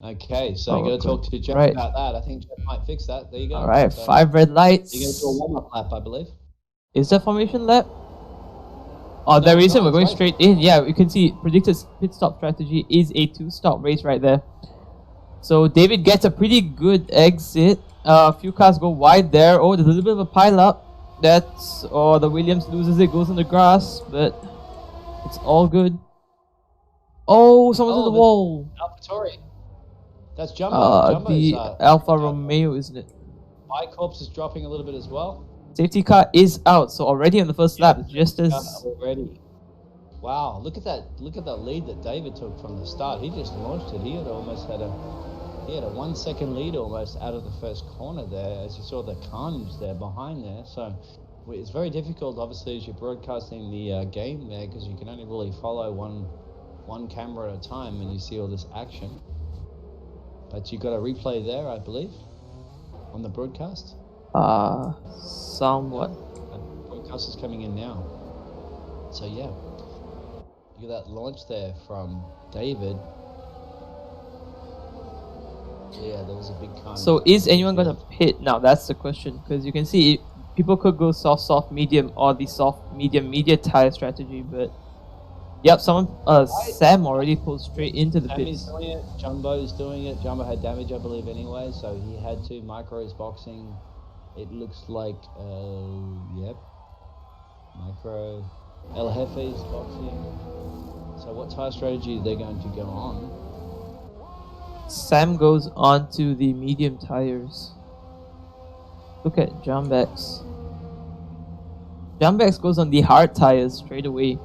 Okay, so you got to talk to Jeff about that. I think Jeff might fix that. There you go. All right, so 5 red lights. You're going to do a warm-up lap, I believe. Is there formation lap? Oh, there isn't. We're going straight in. Yeah, you can see predicted pit stop strategy is a 2-stop race right there. So David gets a pretty good exit. A few cars go wide there. Oh, there's a little bit of a pile up. That's the Williams loses it, goes on the grass, but it's all good. Oh, someone's on the wall. AlphaTauri. That's Jumbo. The Alfa Romeo, isn't it? Bicorps is dropping a little bit as well. Safety car is out, so already on the first lap, just as already. Wow, look at that! Look at that lead that David took from the start. He just launched it. He had almost had a 1 second lead almost out of the first corner there, as you saw the carnage there behind there. So it's very difficult, obviously, as you're broadcasting the game there, because you can only really follow one camera at a time, and you see all this action. But you got a replay there, I believe, on the broadcast. Somewhat. The broadcast is coming in now. So yeah, you got that launch there from David. Yeah, there was a big kind. So is anyone gonna pit now? That's the question, because you can see people could go soft, medium, or the soft, medium tire strategy, but. Yep, Sam already pulled straight into the pits. Doing it. Jumbo's doing it. Jumbo had damage, I believe, anyway, so he had to. Micro's boxing. It looks like, yep. Micro. El Jefe's boxing. So what tire strategy are they going to go on? Sam goes on to the medium tires. Look at Jambex. Jambex goes on the hard tires straight away.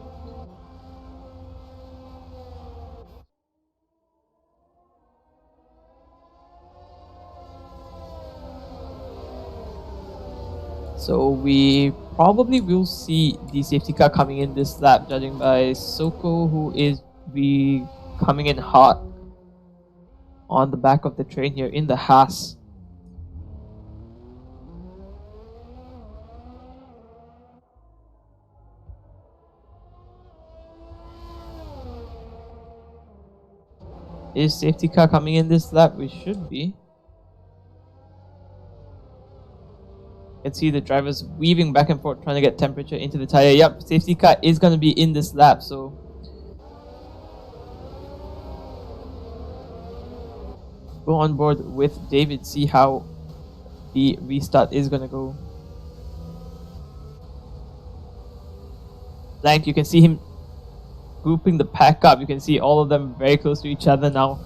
So we probably will see the safety car coming in this lap, judging by Soko, who is coming in hot on the back of the train here in the Haas. Is safety car coming in this lap? We should be. You can see the drivers weaving back and forth trying to get temperature into the tire. Yep, safety car is going to be in this lap, so go on board with David, see how the restart is going to go. Blank, you can see him grouping the pack up. You can see all of them very close to each other now.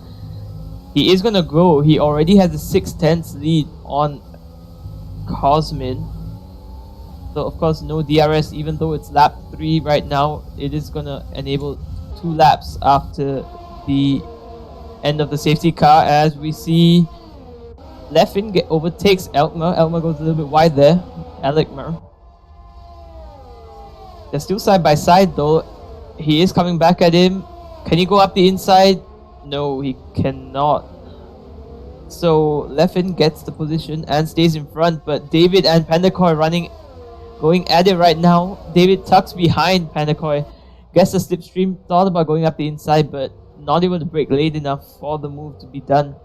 He is going to go. He already has a 6/10 lead on Cosmin. So of course no DRS, even though it's lap 3 right now. It is gonna enable 2 laps after the end of the safety car, as we see Leffin overtakes Elkmer. Elkmer goes a little bit wide there. Alekmer. They're still side by side though. He is coming back at him. Can he go up the inside? No, he cannot. So Leffin gets the position and stays in front, but David and Pandacoy going at it right now. David tucks behind Pandacoy, gets the slipstream, thought about going up the inside, but not able to brake late enough for the move to be done.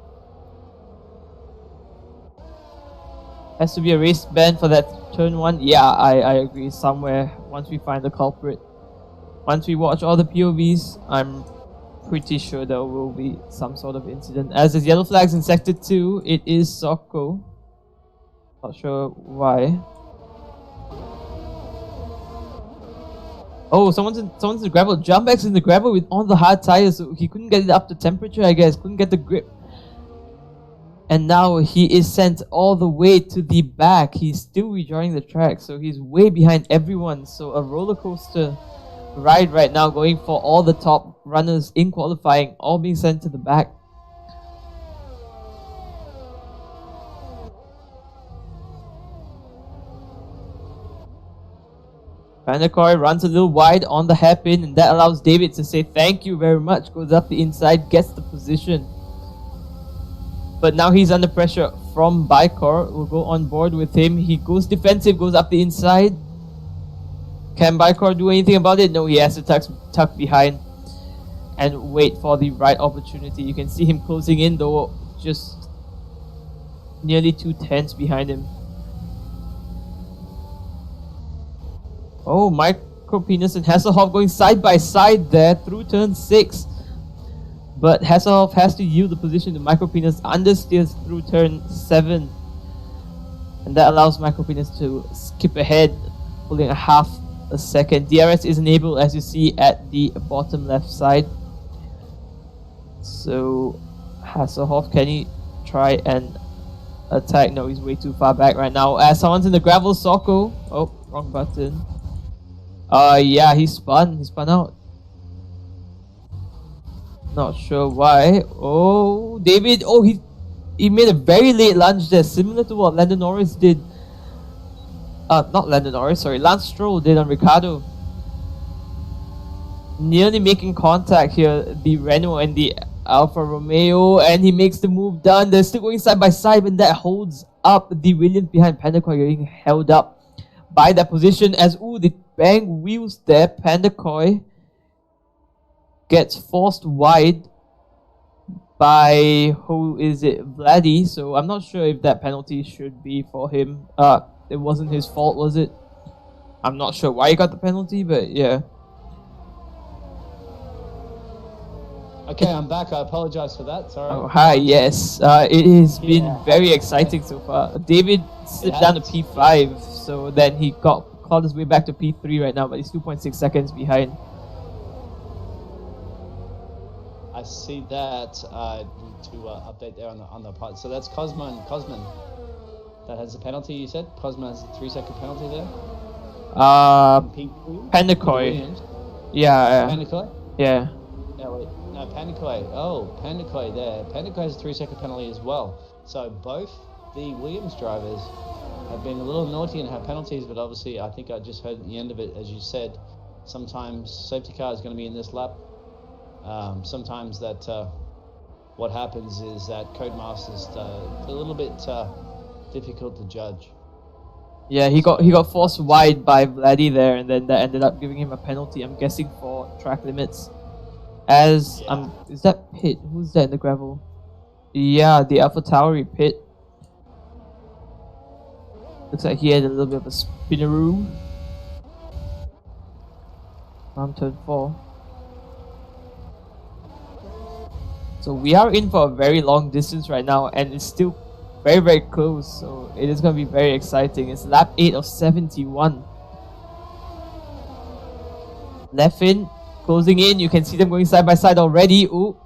Has to be a race ban for that turn 1. Yeah, I agree. Somewhere, once we find the culprit, once we watch all the POVs, I'm pretty sure there will be some sort of incident. As there's yellow flags in sector 2, it is Soko. Not sure why. Oh, someone's in the gravel. Jumbex in the gravel with on the hard tires, so he couldn't get it up to temperature, I guess. Couldn't get the grip. And now he is sent all the way to the back. He's still rejoining the track, so he's way behind everyone. So a roller coaster ride right now, going for all the top runners in qualifying, all being sent to the back. Pandacoy runs a little wide on the hairpin, and that allows David to say thank you very much. Goes up the inside, gets the position. But now he's under pressure from Bicor. We'll go on board with him. He goes defensive, goes up the inside. Can Bicor do anything about it? No, he has to tuck behind. and wait for the right opportunity. You can see him closing in though, just nearly 2 tenths behind him. Oh, Micro Penis and Hasselhoff going side by side there through turn 6. But Hasselhoff has to yield the position to Micro Penis, understeers through turn 7. And that allows Micro Penis to skip ahead, pulling a half a second. DRS is enabled, as you see at the bottom left side. So Hasselhoff, can he try and attack? No, he's way too far back right now. As someone's in the gravel, Socko. Oh, wrong button. Yeah, he spun out. Not sure why. Oh, David. Oh, he made a very late lunge there, similar to what Lando Norris did. Not Lando Norris, sorry, Lance Stroll did on Ricciardo. Nearly making contact here, the Renault and the Alfa Romeo, and he makes the move done. They're still going side by side, and that holds up the Williams behind Pandacoy, getting held up by that position as, ooh, the bang wheels there. Pandacoy gets forced wide by, who is it, Vladdy, so I'm not sure if that penalty should be for him. It wasn't his fault, was it? I'm not sure why he got the penalty, but yeah. Okay, I'm back. I apologize for that. Sorry. Oh, hi, yes. It has been very exciting so far. David slipped down to P5, so then he called his way back to P3 right now, but he's 2.6 seconds behind. I see that. To update there on the part. So that's Cosman that has a penalty. You said Cosman has a 3-second penalty there. Pandacoy. Yeah. Pandacoy. Yeah. No, wait. No, Pandacoy. Oh, Pandacoy there. Pandacoy has a 3-second penalty as well. So both the Williams drivers have been a little naughty and have penalties, but obviously I think I just heard at the end of it, as you said, sometimes safety car is going to be in this lap. Sometimes that what happens is that Codemaster's a little bit difficult to judge. Yeah, he got forced wide by Vladdy there, and then that ended up giving him a penalty, I'm guessing for track limits. As is that Pit? Who's that in the gravel? Yeah, the AlphaTauri Pit. Looks like he had a little bit of a spinneroo. On turn 4. So we are in for a very long distance right now, and it's still very, very close. So it is going to be very exciting. It's lap 8 of 71. Left in, closing in. You can see them going side by side already. Ooh,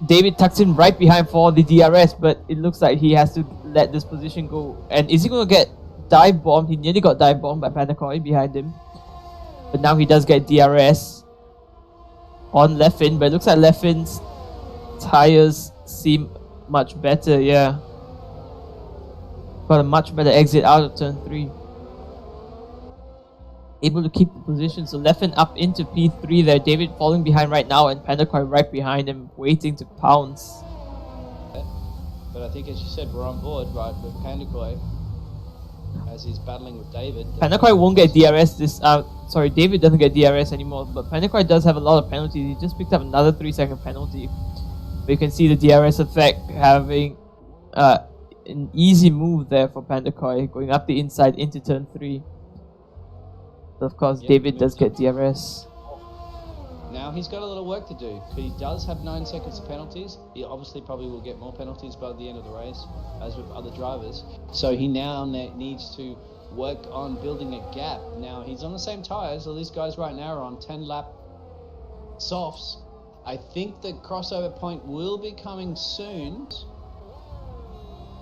David tucks in right behind for the DRS, but it looks like he has to let this position go. And is he going to get dive bombed? He nearly got dive bombed by Pandacoy behind him, but now he does get DRS on Leffin. But it looks like Leffin's tires seem much better. Yeah, got a much better exit out of turn 3. Able to keep the position, so Leffin up into P3 there. David falling behind right now, and Pandacoy right behind him, waiting to pounce. But I think, as you said, we're on board, right, with Pandacoy as he's battling with David. Pandacoy won't get DRS this. Sorry, David doesn't get DRS anymore, but Pandacoy does have a lot of penalties. He just picked up another 3-second penalty. But you can see the DRS effect having an easy move there for Pandacoy, going up the inside into turn 3. So of course, David does get DRS. Now he's got a little work to do. He does have 9 seconds of penalties. He obviously probably will get more penalties by the end of the race, as with other drivers. So he now needs to work on building a gap. Now he's on the same tyres. So these guys right now are on 10-lap softs. I think the crossover point will be coming soon.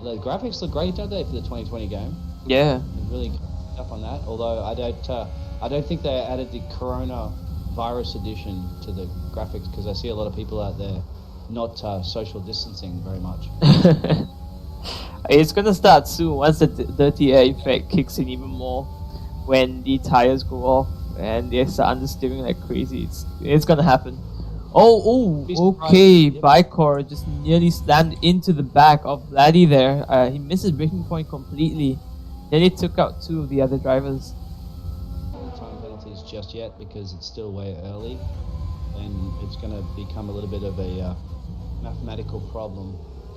The graphics look great, don't they, for the 2020 game? Yeah. They're really up on that. Although I don't think they added the coronavirus edition to the graphics, because I see a lot of people out there not social distancing very much. It's gonna start soon once the dirty air effect kicks in even more, when the tires go off and they start understeering like crazy. It's gonna happen. Okay. Bicor just nearly slammed into the back of Vladdy there. He missed his braking point completely. Then he took out 2 of the other drivers. No time penalties just yet, because it's still way early. then it's going to become a little bit of a mathematical problem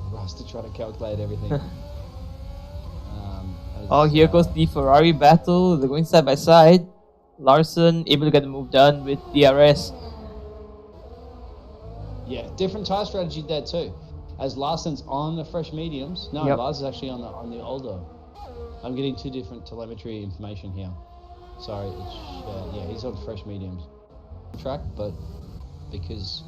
for us to try to calculate everything. Here goes the Ferrari battle. They're going side by side. Larson able to get the move done with DRS. Yeah, different tire strategy there too. As Larson's on the fresh mediums. No, Yep. Larson's actually on the older. I'm getting two different telemetry information here. Sorry, yeah, he's on fresh mediums track, but because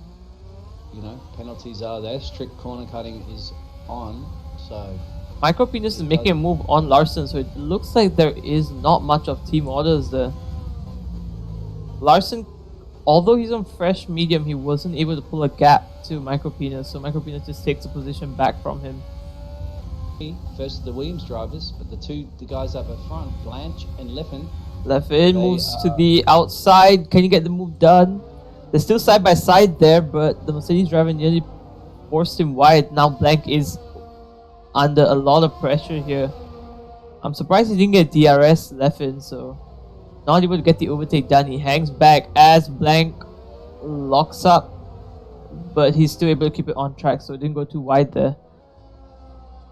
penalties are there, strict corner cutting is on, so. Micro Penis is making a move on Larson, so it looks like there is not much of team orders there. Larson, although he's on fresh medium, he wasn't able to pull a gap to Micro Penis, so Micro Penis just takes the position back from him. First the Williams drivers, but the guys up at front, Blanche and Leffen. Leffen moves to the outside. Can you get the move done? They're still side by side there, but the Mercedes driver nearly forced him wide. Now Blank is under a lot of pressure here. I'm surprised he didn't get DRS Leffen, so not able to get the overtake done. He hangs back as Blank locks up, but he's still able to keep it on track, so it didn't go too wide there.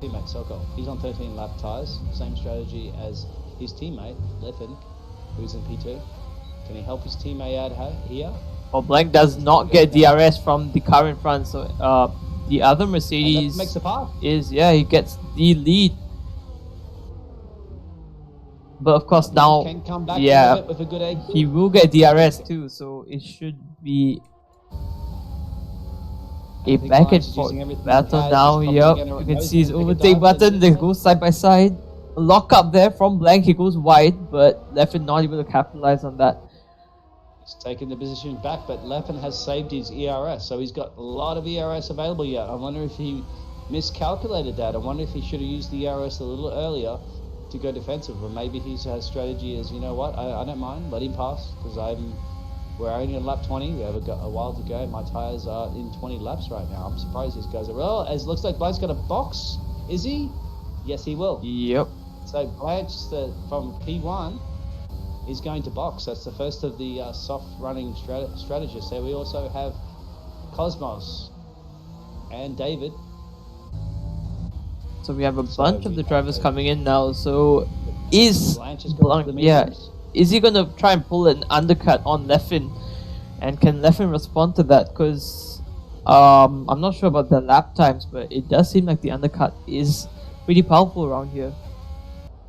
Teammate Sokol, he's on 13 lap tyres, same strategy as his teammate Leffen, who's in P2. Can he help his teammate out here? Oh, Blank does not get DRS from the car in front, so the other Mercedes makes the path. He gets the lead. But of course now, can come back with a good egg. He will get DRS too, so it should be a back and forth battle now. Yep, you can see his overtake button. They go side by side. Lock up there from Blank. He goes wide, but Leffen not able to capitalize on that. He's taken the position back, but Leffen has saved his ERS, so he's got a lot of ERS available yet. I wonder if he miscalculated that. I wonder if he should have used the ERS a little earlier to go defensive, or maybe his strategy is, you know what, I don't mind, let him pass, because we're only on lap 20, we have a while to go. My tyres are in 20 laps right now. I'm surprised these guys are, well, as it looks like Blake's got a box, is he? Yes, he will. Yep. So Blanche from P1 is going to box. That's the first of the soft running strategists. So we also have Cosmos and David. So we have a bunch of the drivers coming in now. So is Blanc, is he gonna try and pull an undercut on Leffen, and can Leffen respond to that? Because I'm not sure about the lap times, but it does seem like the undercut is pretty powerful around here.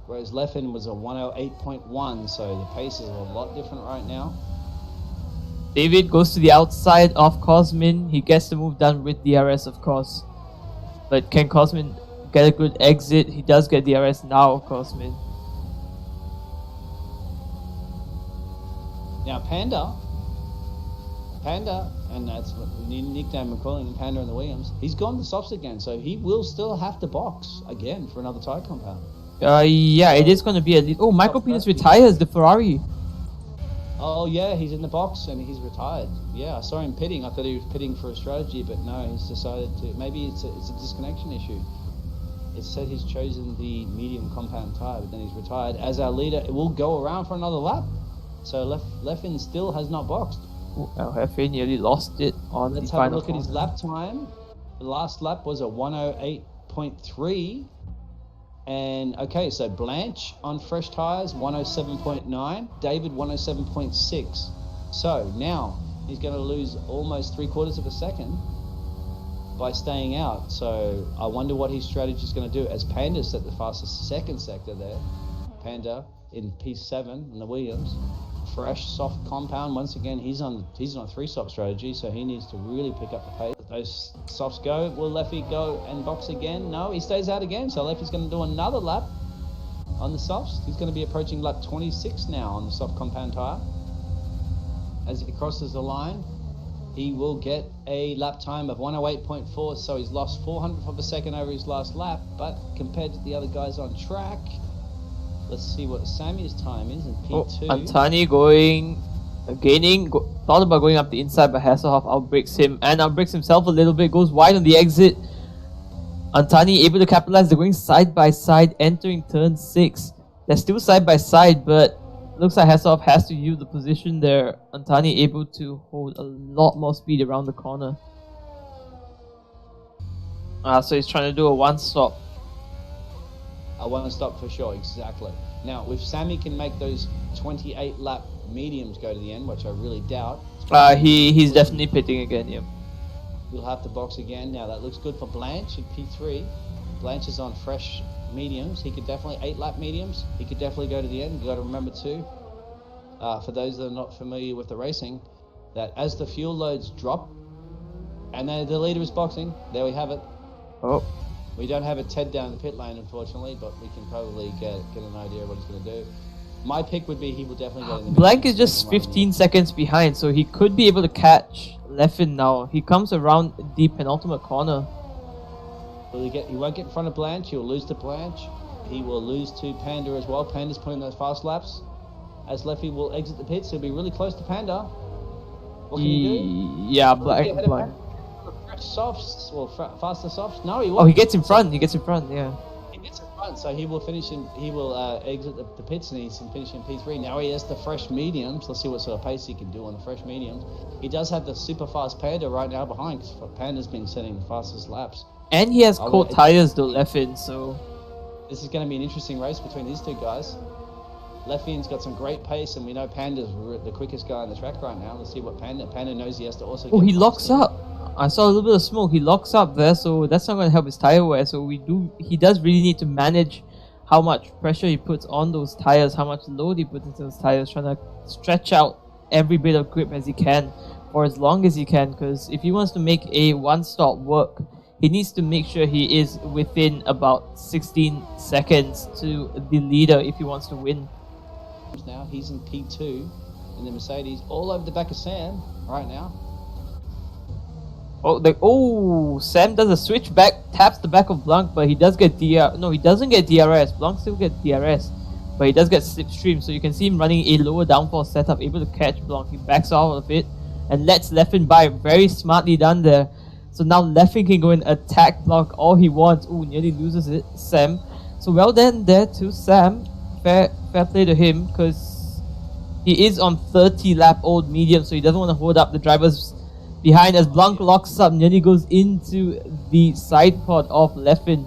Whereas Leffen was a 108.1, so the pace is a lot different right now. David goes to the outside of Cosmin. He gets the move done with DRS, of course. But can Cosmin get a good exit? He does get DRS now, Cosmin. Now Panda, and that's what the nickname we're calling him, Panda in the Williams, he's gone to softs again, so he will still have to box again for another tyre compound. It is going to be a lead. Oh, Michael Penis retires the Ferrari. Oh yeah, he's in the box and he's retired. Yeah, I saw him pitting. I thought he was pitting for a strategy, but no, he's decided to. Maybe it's a disconnection issue. It said he's chosen the medium compound tyre, but then he's retired. As our leader, it will go around for another lap. So Leffen still has not boxed. Leffen nearly lost it on Let's the have a final look at his lap time. The last lap was a 108.3. And okay, so Blanche on fresh tyres, 107.9. David, 107.6. So now he's going to lose almost 3/4 of a second by staying out. So I wonder what his strategy is going to do, as Panda set the fastest second sector there. Panda in P7 in the Williams. Fresh, soft compound. Once again, he's on a 3-stop strategy, so he needs to really pick up the pace. Those softs go. Will Leffy go and box again? No, he stays out again. So Leffy's going to do another lap on the softs. He's going to be approaching lap 26 now on the soft compound tyre. As he crosses the line, he will get a lap time of 108.4. So he's lost 400th of a second over his last lap. But compared to the other guys on track, let's see what Sammy's time is in P2. Antani thought about going up the inside, but Hasselhoff outbreaks him and outbreaks himself a little bit, goes wide on the exit. Antani able to capitalize. They're going side by side, entering turn 6. They're still side by side, but Looks like Hasselhoff has to use the position there. Antani able to hold a lot more speed around the corner. So he's trying to do a one-stop. A one-stop for sure, exactly. Now, if Sammy can make those 28-lap mediums go to the end, which I really doubt. He's definitely pitting again, yeah. We'll have to box again. Now, that looks good for Blanche in P3. Blanche is on fresh mediums. He could definitely 8-lap mediums. He could definitely go to the end. You got to remember too, for those that are not familiar with the racing, that as the fuel loads drop, and then the leader is boxing. There we have it. Oh. We don't have a Ted down the pit lane, unfortunately, but we can probably get an idea of what he's going to do. My pick would be he will definitely go in the Blank is just 15 seconds behind, so he could be able to catch Leffin now. He comes around the penultimate corner. He won't get in front of Blanche. He'll lose to Blanche. He will lose to Panda as well. Panda's putting those fast laps. As Leffy will exit the pits, he'll be really close to Panda. What can he do? Yeah, Blank. Softs or faster softs? No, he won't. Oh, he gets in front. He gets in front. Yeah. He gets in front, so he will finish in. He will exit the pits and he's finishing P3. Now he has the fresh mediums. Let's see what sort of pace he can do on the fresh mediums. He does have the super fast Panda right now behind, because Panda's been setting the fastest laps. And he has cold tires though, Leffin. So this is going to be an interesting race between these two guys. Leffian's got some great pace, and we know Panda's the quickest guy on the track right now. Let's see what Panda knows he has to also. Oh, he locks up. I saw a little bit of smoke. He locks up there, so that's not going to help his tire wear. So he does really need to manage how much pressure he puts on those tires, how much load he puts into those tires, trying to stretch out every bit of grip as he can for as long as he can. Because if he wants to make a one-stop work, he needs to make sure he is within about 16 seconds to the leader if he wants to win. Now he's in P2 in the Mercedes, all over the back of Sam right now. Sam does a switch back, taps the back of Blanc, but he does get No, he doesn't get DRS. Blanc still gets DRS, but he does get slipstream. So you can see him running a lower downforce setup, able to catch Blanc. He backs off of it and lets Leffin by. Very smartly done there. So now Leffin can go and attack Blanc all he wants. Ooh, nearly loses it, Sam. So well done there to Sam. Fair play to him, because he is on 30-lap old medium, so he doesn't want to hold up the drivers behind as Blanc locks up, nearly goes into the side pod of Leffin.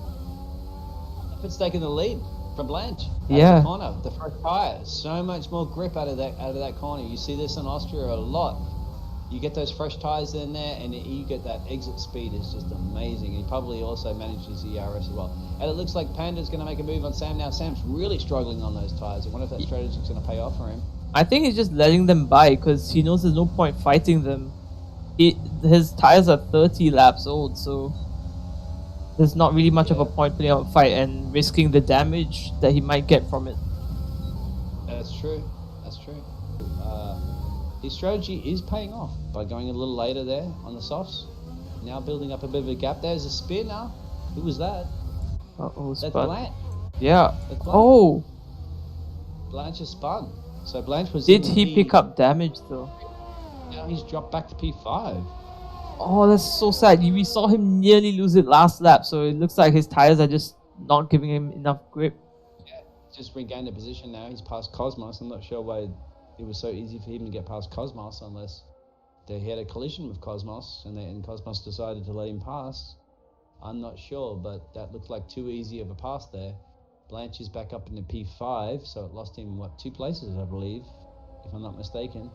Leffin's taking the lead from Blanche. Yeah. The corner, the front tire, so much more grip out of that corner. You see this in Austria a lot. You get those fresh tires in there, and you get that exit speed is just amazing. He probably also manages the ERS as well. And it looks like Panda's going to make a move on Sam now. Sam's really struggling on those tires. I wonder if that strategy is going to pay off for him. I think he's just letting them by because he knows there's no point fighting them. His tires are 30 laps old, so there's not really much of a point putting up a fight and risking the damage that he might get from it. That's true. That's true. His strategy is paying off by going a little later there on the softs. Now building up a bit of a gap. There's a spin now. Who was that? That's Blanche. Yeah. That's Blanche. Oh. Blanche is spun. So Blanche was. Did he pick up damage though? Now he's dropped back to P5. Oh, that's so sad. We saw him nearly lose it last lap, so it looks like his tires are just not giving him enough grip. Yeah, just regained the position now. He's past Cosmos. I'm not sure why it was so easy for him to get past Cosmos, unless they had a collision with Cosmos and Cosmos decided to let him pass. I'm not sure, but that looked like too easy of a pass there. Blanche is back up into P5, so it lost him, 2 places, I believe, if I'm not mistaken.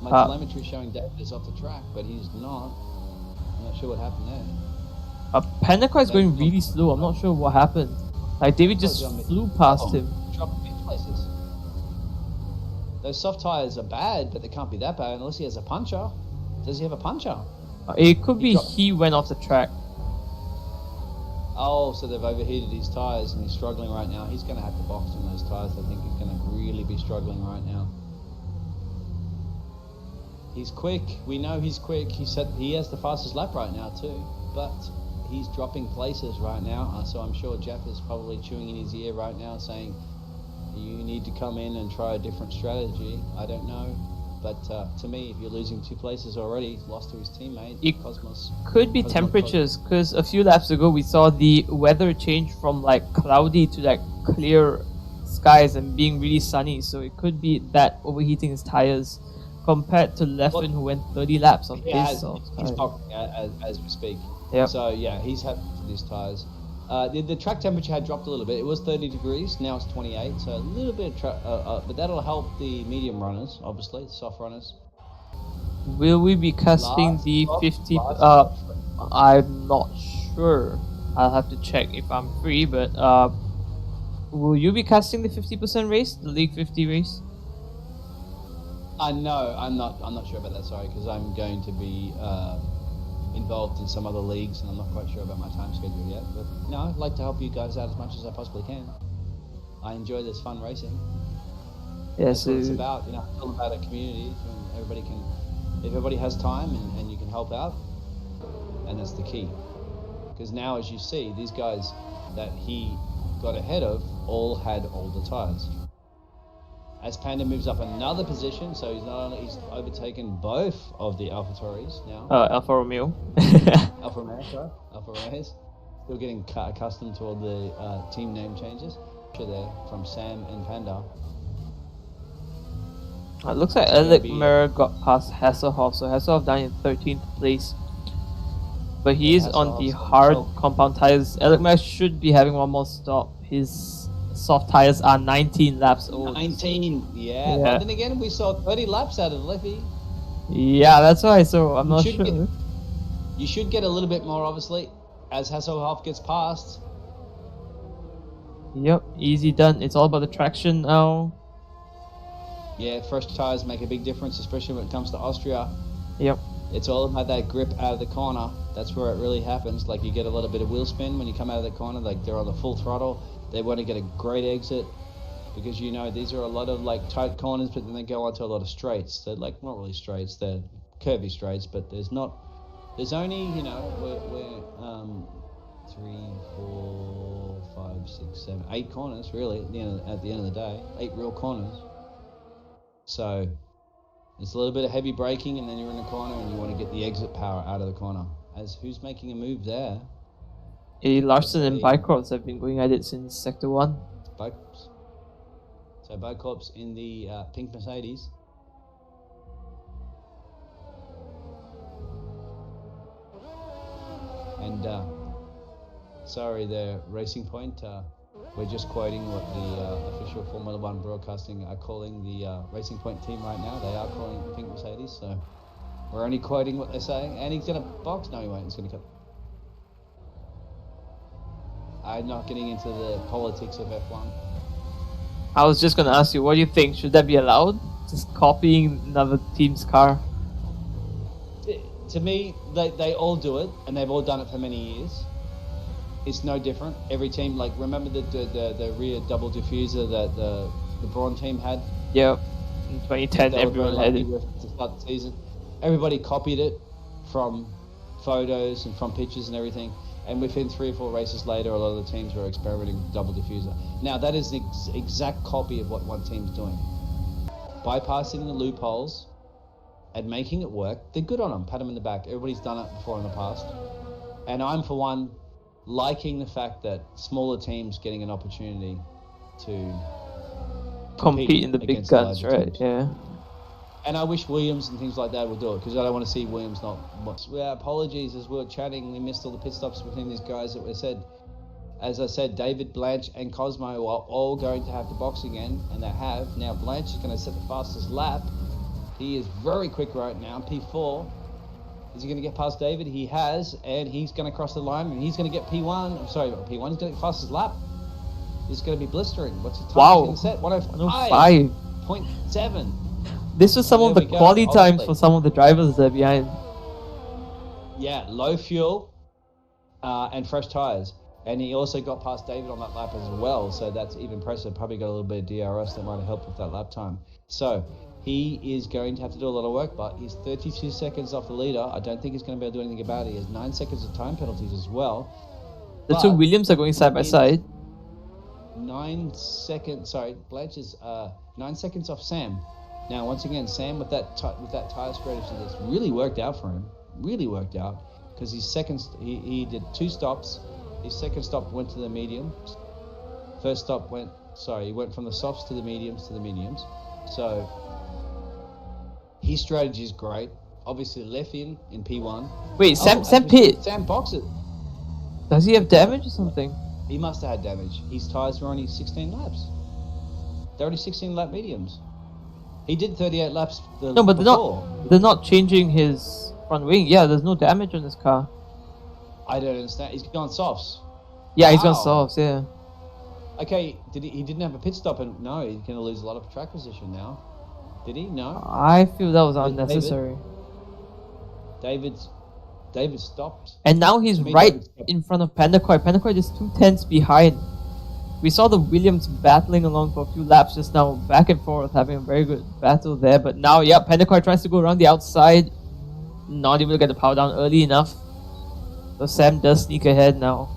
My telemetry showing David is off the track, but he's not. I'm not sure what happened there. Pandaka is going really slow. I'm not sure what happened. Like, David just flew past him. Dropped 5 places. Those soft tires are bad, but they can't be that bad unless he has a puncher. Does he have a puncher? It could be he went off the track. Oh, so they've overheated his tires and he's struggling right now. He's going to have to box in those tires. I think he's going to really be struggling right now. He's quick. We know he's quick. He has the fastest lap right now too, but he's dropping places right now. So I'm sure Jeff is probably chewing in his ear right now saying, you need to come in and try a different strategy. I don't know. But to me, if you're losing 2 places already, lost to his teammate, Cosmos. Could be temperatures, because a few laps ago we saw the weather change from like cloudy to like clear skies and being really sunny, so it could be that overheating his tires compared to Leffin, who went 30 laps on his soft he's tires. talking as we speak. Yep. So yeah, he's happy for these tires. The track temperature had dropped a little bit. It was 30 degrees. Now it's 28. So a little bit, but that'll help the medium runners, obviously, the soft runners. Will we be casting the 50? I'm not sure. I'll have to check if I'm free. But will you be casting the 50% race, the League 50 race? No, I'm not sure about that. Sorry, because I'm going to be involved in some other leagues, and I'm not quite sure about my time schedule yet. But no, I'd like to help you guys out as much as I possibly can. I enjoy this fun racing. Yeah, That's what it's about. You know, it's all about a community, and everybody can, if everybody has time and you can help out, and that's the key. Because now, as you see, these guys that he got ahead of all had older tires. As Panda moves up another position, so he's overtaken both of the AlphaTauris now. Alfa Romeo. Alfa Romeos. Still getting accustomed to all the team name changes. There from Sam and Panda. It looks like LNR got past Hasselhoff, so Hasselhoff down in 13th place. But he is on the hard compound tires. LNR should be having one more stop. His soft tires are 19 laps old. 19, yeah. But then again, we saw 30 laps out of Leffy. Yeah, that's why. So I'm not sure. You should get a little bit more, obviously, as Hasselhoff gets past. Yep, easy done. It's all about the traction now. Yeah, fresh tires make a big difference, especially when it comes to Austria. Yep. It's all about that grip out of the corner. That's where it really happens. Like, you get a little bit of wheel spin when you come out of the corner. Like, they're on the full throttle. They want to get a great exit because, you know, these are a lot of, like, tight corners, but then they go onto a lot of straights. They're, like, not really straights. They're curvy straights, but there's only, you know, we're 3, 4, 5, 6, 7, 8 corners, really, at the end of the day. 8 real corners. So it's a little bit of heavy braking, and then you're in the corner, and you want to get the exit power out of the corner. As who's making a move there? Larson and Bicorps have been going at it since Sector 1. Bicorps. So Bicorps in the pink Mercedes. And sorry, the Racing Point. We're just quoting what the official Formula One broadcasting are calling the Racing Point team right now. They are calling it the pink Mercedes, so we're only quoting what they're saying. And he's going to box? No, he won't. He's going to cut. I'm not getting into the politics of F1. I was just going to ask you, what do you think? Should that be allowed? Just copying another team's car? To me, they all do it, and they've all done it for many years. It's no different. Every team, like, remember the rear double diffuser that the Braun team had? Yep. In 2010, everyone had it. To start the season. Everybody copied it from photos and from pictures and everything. And within 3 or 4 races later, a lot of the teams were experimenting with double diffuser. Now, that is the exact copy of what one team's doing. Bypassing the loopholes and making it work. They're good on them. Pat them in the back. Everybody's done it before in the past. And I'm, for one, liking the fact that smaller teams getting an opportunity to compete in the big guns, right? Teams. Yeah. And I wish Williams and things like that would do it, because I don't want to see Williams not. Apologies, as we were chatting, we missed all the pit stops between these guys that were said. As I said, David, Blanche, and Cosmo are all going to have to box again, and they have. Now Blanche is going to set the fastest lap. He is very quick right now, P4. Is he going to get past David? He has, and he's going to cross the line, and he's going to get P1. I'm sorry, P1. He's going to get fastest lap. He's going to be blistering. What's his time? Wow. He's going to set 105.7. This was some of the quali times for some of the drivers there behind. Yeah, low fuel and fresh tires. And he also got past David on that lap as well, so that's even impressive. Probably got a little bit of DRS that might have helped with that lap time. So he is going to have to do a lot of work, but he's 32 seconds off the leader. I don't think he's going to be able to do anything about it. He has 9 seconds of time penalties as well. The two Williams are going side by side. 9 seconds, sorry, Blanche is 9 seconds off Sam. Now, once again, Sam with that tire strategy that's really worked out for him. Really worked out, because his second, he did 2 stops. His second stop went to the medium. First stop went Sorry, he went from the softs to the mediums to the mediums. So his strategy is great. Obviously, left in P1. Wait, Sam pit. Sam boxes. Does he have damage or something? He must have had damage. His tyres were only 16 laps. They're only 16 lap mediums. He did 38 laps. No, but they're not changing his front wing. Yeah, there's no damage on this car. I don't understand. He's gone softs. Yeah, Wow. he's gone softs. Yeah. Okay, he didn't have a pit stop, and no, he's going to lose a lot of track position now. Did he? No. I feel that was unnecessary. David stopped. And now he's right in front of Pandacoy. Pandacoy is 2 tenths behind. We saw the Williams battling along for a few laps just now, back and forth, having a very good battle there. But now, yeah, Pandacoy tries to go around the outside. Not able to get the power down early enough. So Sam does sneak ahead now.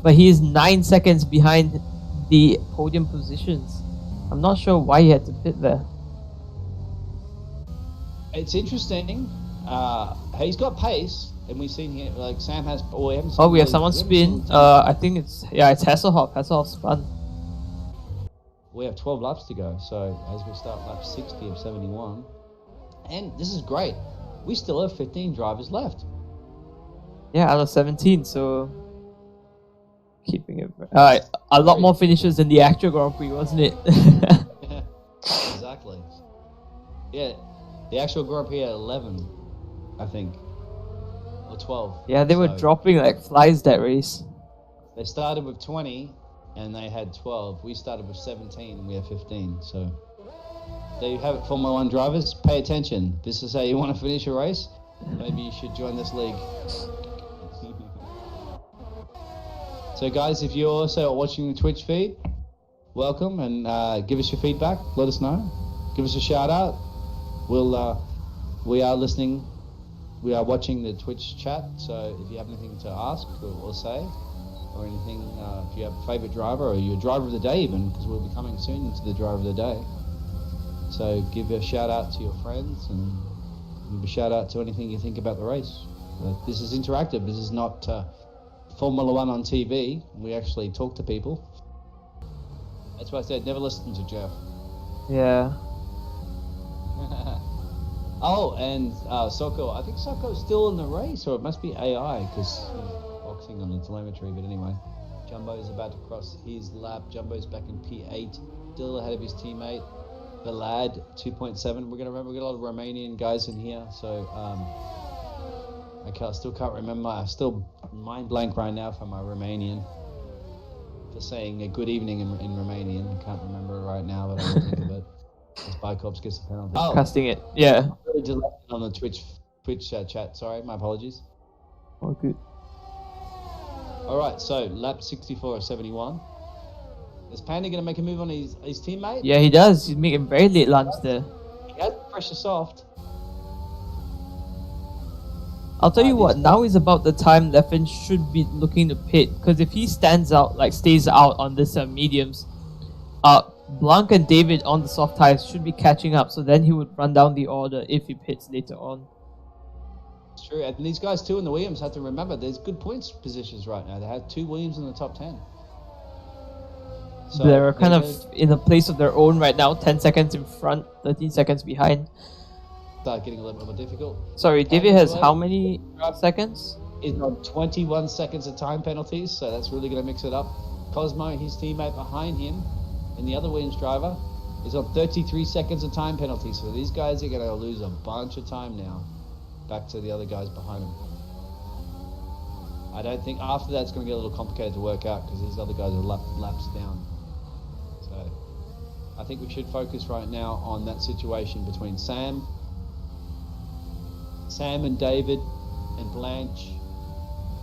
But he is 9 seconds behind the podium positions. I'm not sure why he had to pit there. It's interesting. He's got pace, and we've seen here, like Sam has. We haven't seen. Oh, we have someone spin. I think it's Hasselhoff. Hasselhoff spun. We have 12 laps to go, so as we start lap 60 of 71, and this is great. We still have 15 drivers left. Yeah, out of 17, so keeping it. A lot more finishes than the actual Grand Prix, wasn't it? Exactly. Yeah, the actual Grand Prix had 11, I think, or 12. Yeah, they were dropping like flies that race. They started with 20, and they had 12. We started with 17, and we have 15. So there you have it, Formula 1 drivers. Pay attention. This is how you want to finish a race. Maybe you should join this league. So guys, if you're also watching the Twitch feed, welcome, and give us your feedback. Let us know. Give us a shout out. We are listening. We are watching the Twitch chat. So if you have anything to ask or say, or anything, if you have a favorite driver or your driver of the day even, because we'll be coming soon into the driver of the day. So give a shout out to your friends and give a shout out to anything you think about the race. This is interactive. This is not Formula 1 on TV. We actually talk to people. That's why I said never listen to Jeff. Yeah. Oh, and Soko. I think Soko's still in the race, or it must be AI because he's boxing on the telemetry. But anyway, Jumbo's about to cross his lap. Jumbo's back in P8, still ahead of his teammate. Balad 2.7. We're gonna remember we got a lot of Romanian guys in here, so I still can't remember. I'm still mind blank right now for my Romanian. For saying a good evening in Romanian. I can't remember it right now, but I will think of it. As Bicops gets a penalty. Oh, casting it. Yeah. Really delayed on the Twitch chat. Sorry, my apologies. Oh, good. All right, so lap 64 of 71. Is Panda going to make a move on his teammate? Yeah, he does. He's making very late lunch there. He has pressure soft. I'll tell you what, now is about the time Leffin should be looking to pit, because if he stands out, like stays out on this mediums, Blanc and David on the soft tires should be catching up, so then he would run down the order if he pits later on. It's true, and these guys too in the Williams have to remember there's good points positions right now. They have 2 Williams in the top 10. So they're kind of in a place of their own right now, 10 seconds in front, 13 seconds behind. Start getting a little bit more difficult. Sorry, David has how many seconds? He's on 21 seconds of time penalties, so that's really going to mix it up. Cosmo, his teammate behind him, and the other Williams driver, is on 33 seconds of time penalties. So these guys are going to lose a bunch of time now, back to the other guys behind them. I don't think after that it's going to get a little complicated to work out because these other guys are laps down. So I think we should focus right now on that situation between Sam and David and Blanche.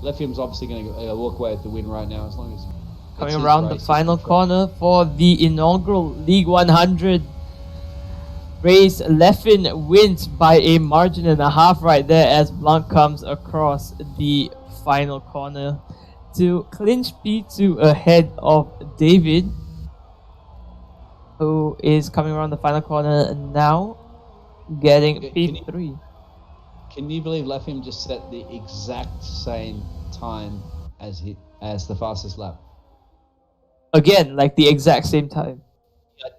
Leffium's obviously going to walk away with the win right now as long as... Coming around the final corner for the inaugural League 100 race. Leffin wins by a margin and a half right there as Blanc comes across the final corner to clinch P2 ahead of David, who is coming around the final corner now, getting P3. Can you believe Leffium just set the exact same time as the fastest lap? Again, like the exact same time.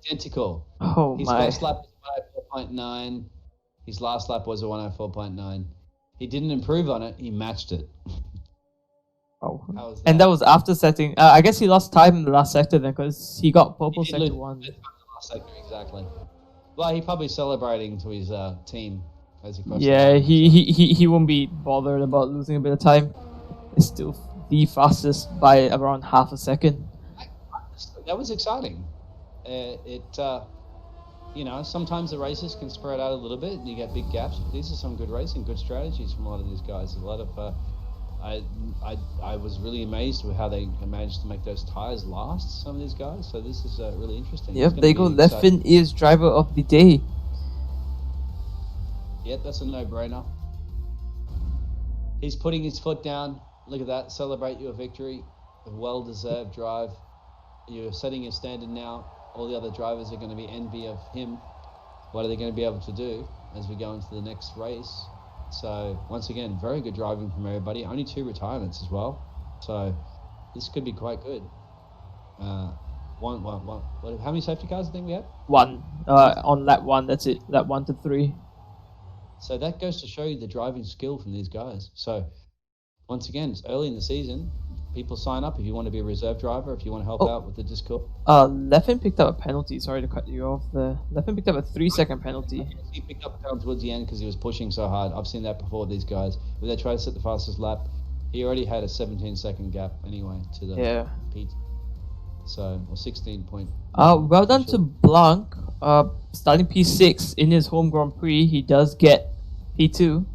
Identical. Oh His my. best lap was 104.9. His last lap was a 104.9. He didn't improve on it. He matched it. Oh. How was And that was after setting. I guess he lost time in the last sector then because he got purple He did sector lose 1. the last sector, exactly. Well, he probably celebrating to his team as he crossed Yeah, the line, he won't be bothered about losing a bit of time. It's still the fastest by around half a second. That was exciting. Sometimes the races can spread out a little bit and you get big gaps, but these are some good racing, good strategies from a lot of these guys. A lot of I was really amazed with how they managed to make those tires last, some of these guys, so this is really interesting. Yep, they go Leffin is driver of the day. Yep, that's a no-brainer. He's putting his foot down. Look at that, celebrate your victory. A well-deserved drive. You're setting your standard now. All the other drivers are going to be envy of him. What are they going to be able to do as we go into the next race? So, once again, very good driving from everybody. Only 2 retirements as well. So, this could be quite good. One. How many safety cars do you think we have? 1. On lap 1, that's it. Lap 1 to 3. So, that goes to show you the driving skill from these guys. So, once again, it's early in the season. People sign up if you want to be a reserve driver, if you want to help out with the Discord. Leffin picked up a penalty. Sorry to cut you off there. Leffin picked up a 3-second penalty. He picked up a penalty towards the end because he was pushing so hard. I've seen that before with these guys. When they try to set the fastest lap, he already had a 17-second gap anyway to the Pete. So, or 16 point. Well done to Blanc. Starting P6 in his home Grand Prix. He does get P2.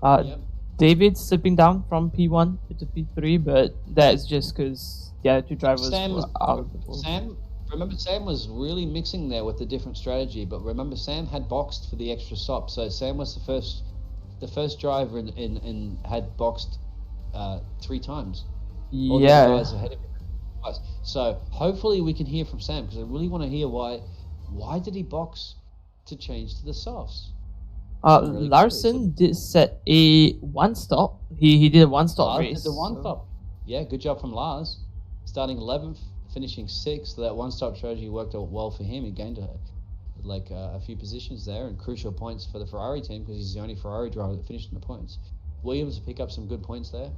Yep. David slipping down from P1 to P3, but that's just because the other 2 drivers were out. Remember, Sam was really mixing there with the different strategy, but remember, Sam had boxed for the extra stop, so Sam was the first driver in had boxed 3 times. All the other guys ahead of him. So hopefully we can hear from Sam, because I really want to hear why did he box to change to the softs. Really Larson did set a 1-stop. He did a 1-stop race. Did the 1-stop. Yeah, good job from Lars. Starting 11th, finishing 6th. That 1-stop strategy worked out well for him. He gained a few positions there and crucial points for the Ferrari team because he's the only Ferrari driver that finished in the points. Williams pick up some good points there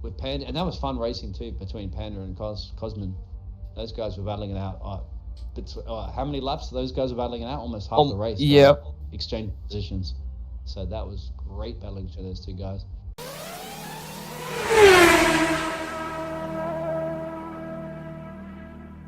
with Panda, and that was fun racing too between Panda and Cosman. Those guys were battling it out. How many laps those guys were battling it out? Almost half the race. Yeah. Exchange positions. So that was great battling to those 2 guys.